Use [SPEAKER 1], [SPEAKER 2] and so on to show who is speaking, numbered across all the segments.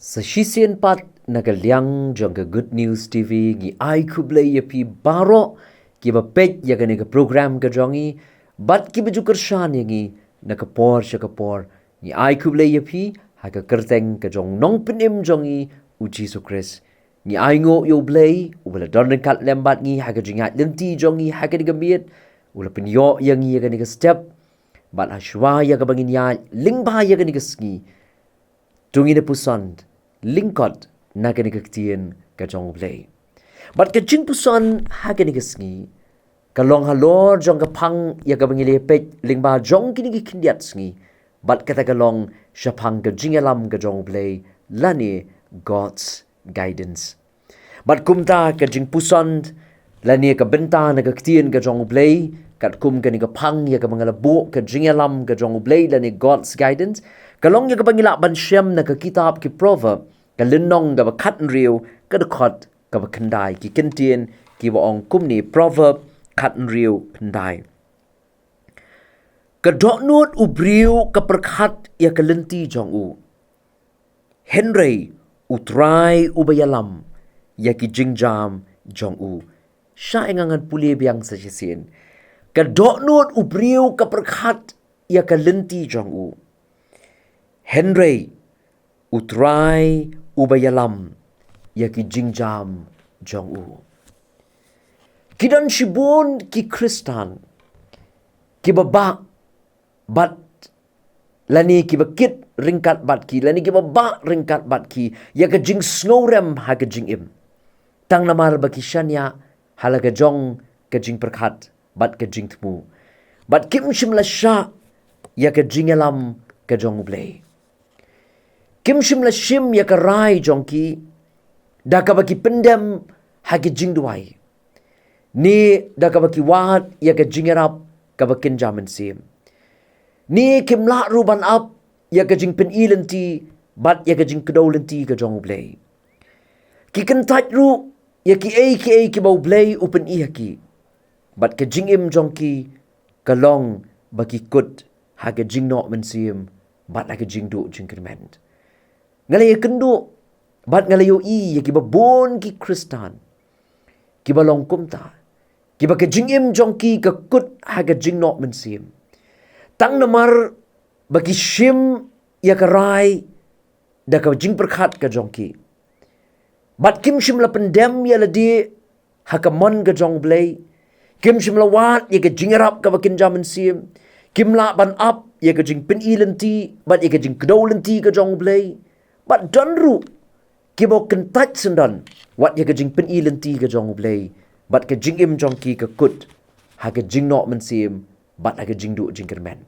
[SPEAKER 1] Sa shisien pat nagaliang jong ka Good News TV gi ai ku Blei pi baro ki ba pet ya ka program ka jongi bat ki baju kershan yangi nakapor syakapor gi ai ku Blei pi ha ka kyrteng ka jong nong penim jongi U Jisu Khrist gi ai ngo U Blei u bala don kat lembat ngi ha ka jingat lenti jongi ha ka digamiet ula penyo yangi ya ka step bat ashwa ya ka bangin ya lingba ya ka sngi tungi na puson lyngkot na Ka Ktien ka jong Blei. But ka jingpuson ha ka sngi kalong halor jong ka pang ya ka bangilepet lingba jong kini kindiat sngi but kata kalong syapang ka jingalam ka jong Blei lani God's guidance. But kumta ka jingpuson lani ka benta na Ka Ktien ka jong Blei kat kum ka ni ka pang ya ka mangalabo ka jingalam ka jong Blei lani God's guidance. Kalong ya ka pangila mynsiem na ka kitab ki Proberb ka linong ka ba kat riu ka dekot ka ba kendai ki Ka ki waong kumni Proverb kat riu kendai. Ka doknut u briu ka perkat ya ka lenti jong u. Henry utrai u bayalam ya ki jingjam jong u. Sya engangan puli biang sa sisien. Ka doknut u briu ka perkat ya ka lenti jong u. Henry utrai ubayalam ya ki jingjam jong u. Kidan shibun ki Kristan ki baba bat lani ki bakit ringkat bat ki lani ki baba ringkat bat ki ya ka jing snorem ha ka jingim. Tang namar baki shanya hala ka jong ka jing perkat bat ka jingthmu. Bat kim shimla sha ya ka jingalam ka jong Blei. Kim shim la shim ya ka rai jongki da ka baki pendem ha ki jingduai ni da ka baki wat ya ka jingarap ka bakin jaman sim ni kim la ruban up ya ka jing pen ilenti bat ya ka jing kedolenti ka jong Blei ki kentat ru ya ki bau Blei upen i haki bat ka jingim jongki kalong baki kut ha ka jingno mynsiem bat ha ka jingdu jingkerment ngalaya kendo bat ngalayo i ya kiba bon ki Kristan kiba long kumta kiba ka jingim jongki ka kut ha ka jingno mynsiem tang namar baki shim ya ka rai da ka jing perkhat ka jongki bat kim shim la pendem ya la di ha ka mon ka jong Blei kim shim la wat ya ka jingarap ka bakin jaman sim kim la ban up ya ka jing pen ilenti bat ya ka jing kedolenti ka jong Blei bat donru kibo kentat sendan wat ya ka jing pen ilenti ka jong Blei bat ka jingim jongki ka kut ha ka jingno mynsiem bat ha ka jingdu jingkermen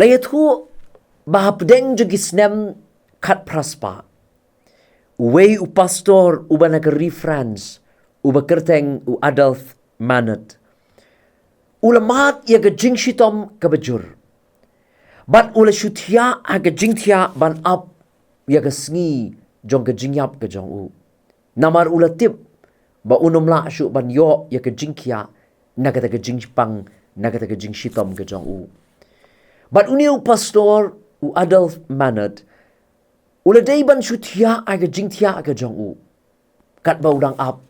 [SPEAKER 1] laya thu bahapdeng jogi snem kat praspa uwei u pastor u bana ka refrans u kyrteng u adolf manat ulamat ya ka jing shitom ka bajur bat ula shutia ha ka jingthia ban up ya ka sngi jong ka jingyap ka jong u namar ula tip ba unum la shu ban yo ya ka jingkhia na ka jingpang na ka jingshitom ka jong u bat uniu pastor u adolf manat ula dei ban shutia ha ka jingthia ka jong u kat ba udang up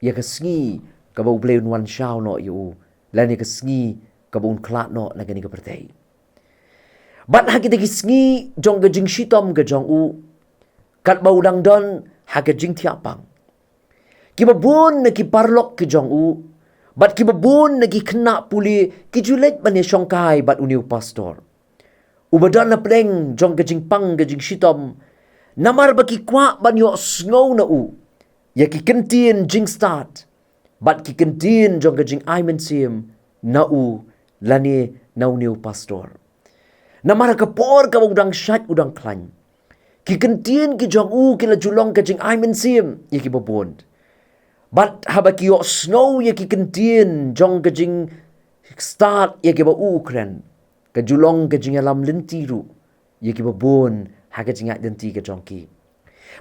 [SPEAKER 1] ya ka sngi ka ba Blei Un shao no yu lan ya ka sngi ka ba un klat no na ka ni ka pertei bat ha kita sngi jong ka jing shitom ka jong u kat bau dang don ha ka jing thiapang ki babun na ki parlok ki jong u bat ki babun na ki khna puli ki julet ban shongkai bat uniu pastor u badan na pleng jong ka jing pang ka jing shitom namar ba ki kwa ban yo sngau na u ya ki kentien jing start bat ki kentien jong ka jing mynsiem na u lani na uniu pastor namara ka por ka udang shat udang klan ki kentien ki jong u ki la julong ka jing mynsiem ye ki bobond bat haba ki yo snow ye ki kentien jong ka jing start ye ki ba ukren ka julong ka jing alam lentiru ye ki bobon ha ka jing lenti ka jong ki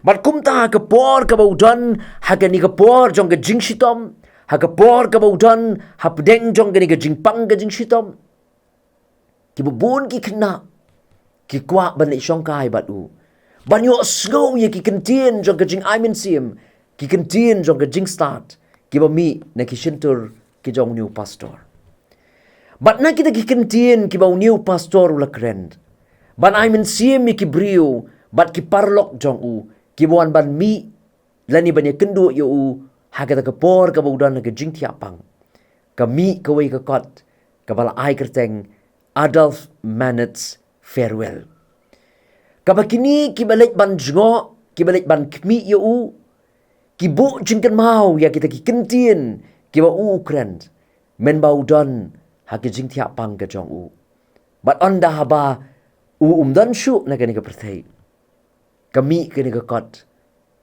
[SPEAKER 1] bat kumta ka por ka udan ha ka ni ka por jong ka jing shitom ha ka por ka udan ha pdeng jong ka ni ka jing pang ka jing shitom ki bubun ki kena ki kwa ban le shongkai bat u Banyo snow ye ki Ktien jong ka jing mynsiem, ki Ktien jong ka jing start, ki ba mi na ki shintur ki jong new pastor. But na kita ki Ktien ki ba new pastor ula krend. Ban mynsiem ye ki brio, but ki parlok jong u, ki wan ban mi lani ban ye kendu ye u, hagata ka por ka ba udan na ka jing tiapang. Ka mi ka wei ka kot, ka bala ai kyrteng, Adolf Manet's farewell. Kabakini kibalik ban jongo, kibalik ban kmi ye u, kibu jingkan mau ya kita ki Ktien, kiba u krend, men bau don ha ki jing tiap pang ka jong u. But onda haba u dan shu na kani ka perthai. Kami kani ka kot,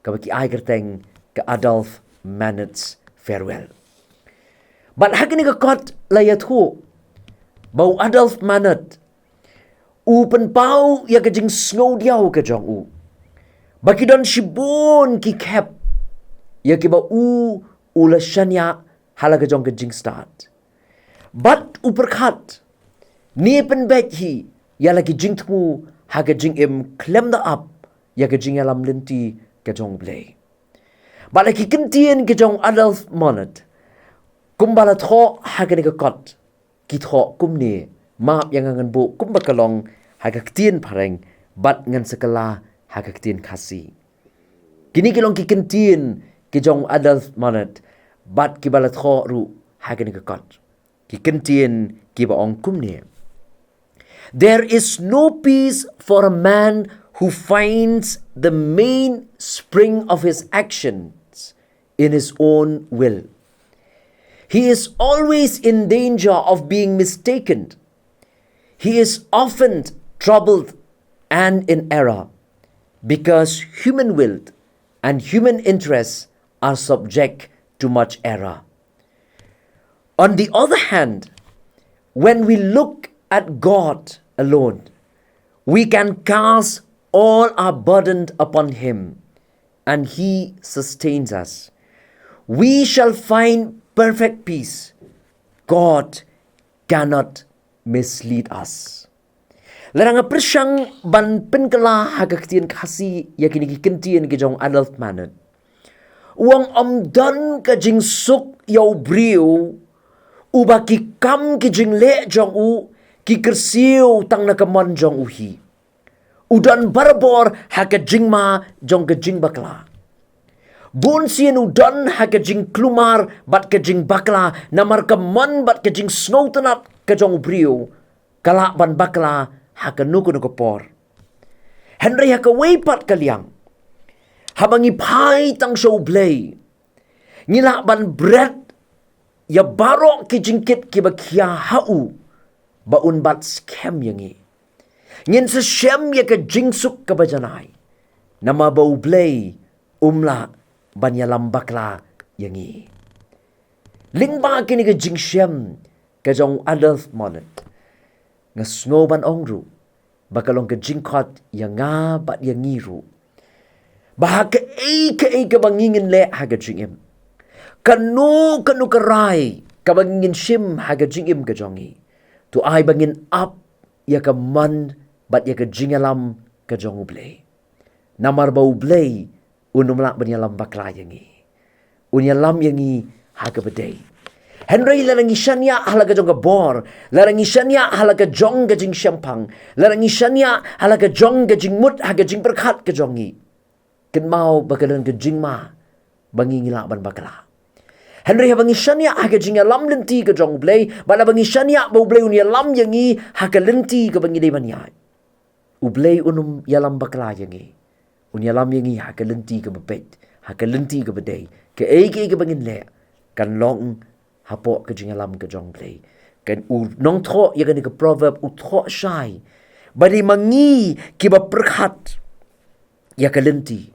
[SPEAKER 1] kabaki ai kyrteng ka Adolf Manet's farewell. But ha kani ka kot layat hu, bau Adolf Manet, u penpau ya ka jing snow diau ka jong u. Baki don shibon ki kep, ya ki ba u ula shanya hala ka jong ka jing start. But u perkat, ni pen bet hi, ya lagi jingthmu ha ka jingim klem da up, ya ka jing alam linti ka jong Blei. Ba lagi Ktien ka jong Adolf Manet, kumbala tho ha ka ni ka kot, ki tho kumne, maap yang ngan bu kumba kalong ha ka Ktien pareng, bat ngan sekala ha ka Ktien kasi. Kini kilong ki Ktien ki jong Adolf Manet, bat ki balat tho ru ha ka ni ka kot. Ki Ktien ki ba ong kumne. There is no peace for a man who finds the main spring of his actions in his own will. He is always in danger of being mistaken. He is often troubled and in error because human will and human interests are subject to much error. On the other hand, when we look at God alone, we can cast all our burden upon Him, and He sustains us. We shall find perfect peace. God cannot mislead us. Larang persyang ban penkala ha ka Ktien kasi ya kini ki Ktien ki jong Adolf Manet. Uang omdan ka jing suk yaw brio, uba ki kam ki jing le jong u, ki kersiu tang nakaman jong uhi. Udan barbor ha ka jing ma jong ka jing bakla. Bun sien udan ha ka jing klumar bat ka jing bakla, namar ka man bat ka jing snow tanat ka jong brio, kala ban bakla ha ka nuku por. Henry ha ka weipat kaliang, habang ipay tang show Blei, ngila ban bread, ya barok ki jingkit ki bakya hau, baun bat scam yangi. Ngin sa siyem ya ka jingsuk ka bajanay, na mabaw Blei, umla, banyalam bakla yangi. Lingba kini ka jing siyem, ka jong Adolf Manet, nga sngoban ongru, bakalong ka jingkot yang nga bat yang ngiru. Baha ka ka bangingin le haga jingim. Kanu karay ka bangingin shim haga jingim ka jongi. Tu ay bangin up ya ka man bat ya ka jingalam ka jong U Blei. Namar ba U Blei unumla banyalam bakla yangi. Unyalam yangi haga badai. Henry larangi shanya halaga jong ka bor, larangi shanya halaga jong ka jing syampang, larangi shanya halaga jong ka jing mut haga jing berkat ka jongi. Ken mau bakalan ka jing ma bangi ngila ban bakla. Henry habangi shanya haga jing lam lenti ka jong Blei, bala bangi shanya ba U Blei unya lam yangi haga lenti ka bangi dei banyai. U Blei unum yalam bakla yangi. Unya lam yangi haga lenti ka bepet, haga lenti ka badai, ka ka bangin le, kan long hapok ke jingalam ke jong Blei. Kan u nong tho ya kan ke proverb u tho shai. Bari mangi kiba perkhat ya kalenti.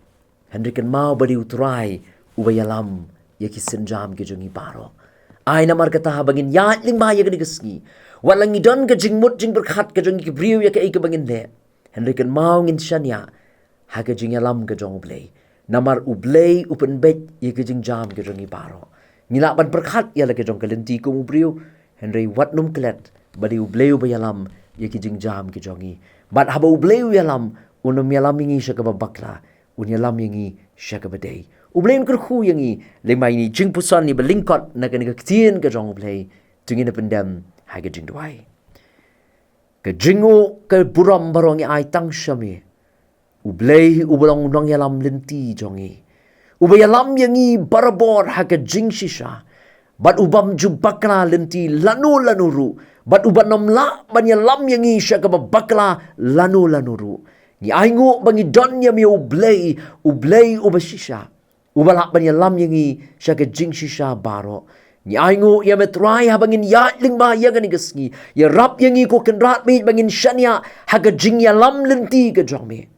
[SPEAKER 1] Henry kan mau bari utrai u bayalam ya ki senjam ke jongi paro. Ai namar kata bangin ya ling ba ya kan ke sngi. Walangi don ke jingmut jing perkhat ke jongi ke briu ya ke bangin le. Henry kan mau ngin shanya ha ke jingalam ke jong Blei. Namar U Blei upen bet ya ke jingjam ke jongi paro. Ngilaban perkhat ya lagi jong kalenti ko mubriu, Henry wat num klet, badi U Blei bayalam ya ki jingjam ki jongi. Bat haba U Blei yalam unam yalam yangi siya kababakla, unyalam yangi siya kabaday. U Blei Un kerhu yangi, lima ini jingpuson ni lyngkot na Ka Ktien ka jong U Blei, tungin na pendam hai ka jingduai. Ka jingu ka buram barong ai tang syami. U Blei u balong nong yalam lenti jongi. U bayalam yangi barabor ha ka jing shisha. Bat ubam jubakla lenti lanu lanuru. Bat ubanom la banyalam yangi siya ka babakla lanu lanuru. Ni aingu bangi don yami U Blei u bashisha. Ubalak banyalam yangi siya ka jing shisha baro. Ni aingu ya metrai ha bangin ya lingba ya gani gasngi. Ya rap yangi ko kenrat mi bangin shania ha ka jing yalam lenti ka jongmi.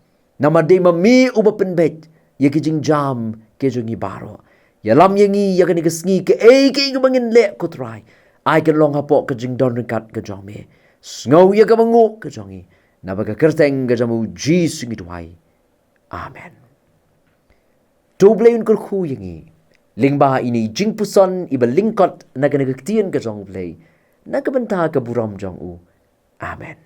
[SPEAKER 1] Nama de mami uba penbet ya ki jing jam ke jongi baro. Ya lam yangi ya gani gasngi ke ke bangin le ko try. Ai kan long hapo ke jing don kat ke jongmi. Sngo ya ka bangu ke jongi. Naba ka kyrteng ke jamu Jisu ngi tuai. Amen. Tu Blei Un kerhu yangi. Lingba ini jingpuson iba lyngkot na Ka Ktien ka jong Blei. Na kabenta ka buram jong U. Amen.